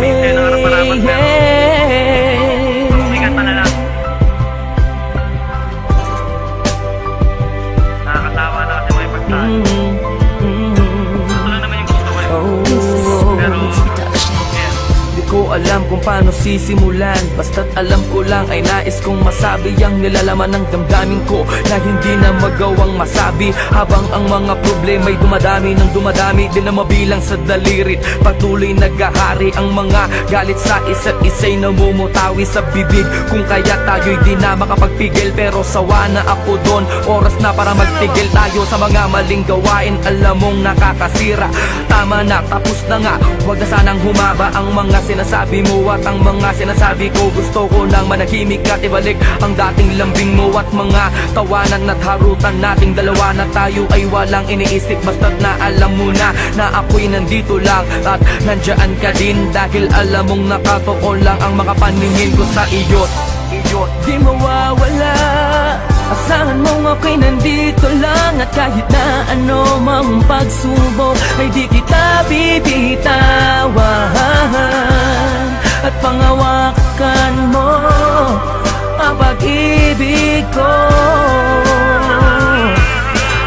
Minsan na harap-harapan pero sikat pa na lang. Nakakatawa na kasi may pagtahan. Ito lang naman yung gusto ko pero di ko alam kung paano sisimulan, basta't alam ko lang ay nais kong masabi ang nilalaman ng damdamin ko na hindi na magawang masabi. Habang ang mga problema'y dumadami ng dumadami, di na mabilang sa dalirit. Patuloy naghahari ang mga galit sa isa't isa'y namumutawi sa bibig. Kung kaya tayo'y di na makapagpigil, pero sawa na ako doon. Oras na para magtigil tayo sa mga maling gawain. Alam mong nakakasira, tama na, tapos na nga. Huwag na sanang humaba ang mga sinasabi mo at ang mga sinasabi ko. Gusto ko nang manahimik at ibalik ang dating lambing mo at mga tawanan at harutan nating dalawa na tayo ay walang iniisip. Basta't na alam mo na ako'y nandito lang at nandyan ka din, dahil alam mong nakatotoo lang ang mga paningin ko sa iyo. Di mawawala, asahan mong ako'y nandito lang, at kahit na ano mang pagsubok ay di kita bibitawan. At pangawakan mo ang pag-ibig ko,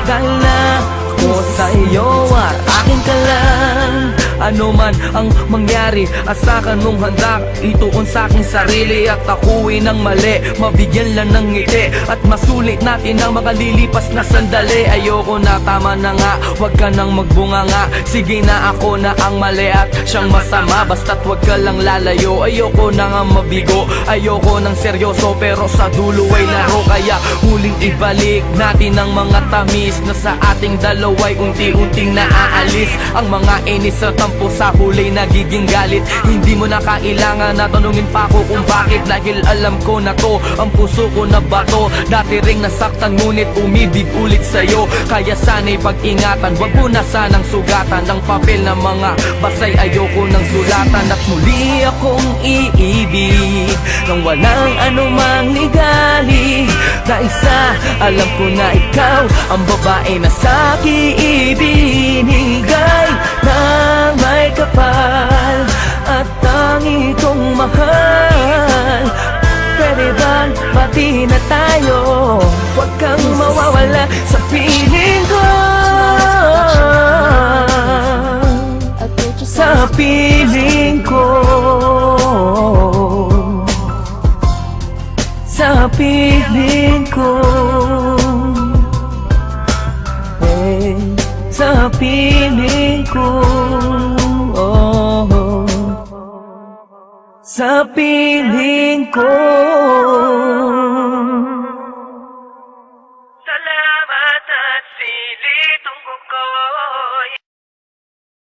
dahil na ako sa iyo at akin ka lang. Ano man ang mangyari, asakan mong handa ituon sa aking sarili, at ako'y nang mali, mabigyan lang ng ngiti at masulit natin ang makalilipas na sandali. Ayoko na, tama na nga, wag ka nang magbunga nga. Sige na, ako na ang mali at siyang masama, basta't wag ka lang lalayo. Ayoko na nga mabigo, ayoko nang seryoso, pero sa dulo ay laro. Kaya huling ibalik natin ang mga tamis na sa ating dalawa'y unti-unting naaalis. Ang mga inis at tampo sa huli nagiging galit. Hindi mo na kailangan na tanungin pa ako kung bakit, dahil alam ko na to, ang puso ko na bato. Dati ring nasaktan ngunit umibig ulit sa'yo, kaya sana'y pag-ingatan. Wag mo na sanang sugatan ng papel na mga basay, ayoko nang sulatan. At muli akong iibig nang walang anumang ligali, dahil sa alam ko na ikaw ang babae na sa'kin ibinigay ng may kapal at tangi kong mahal. Pwede bang pati na tayo? Huwag kang mawawala sa piling ko, sa piling ko, sa piling ko, sa piling ko, sa piling ko. salamat.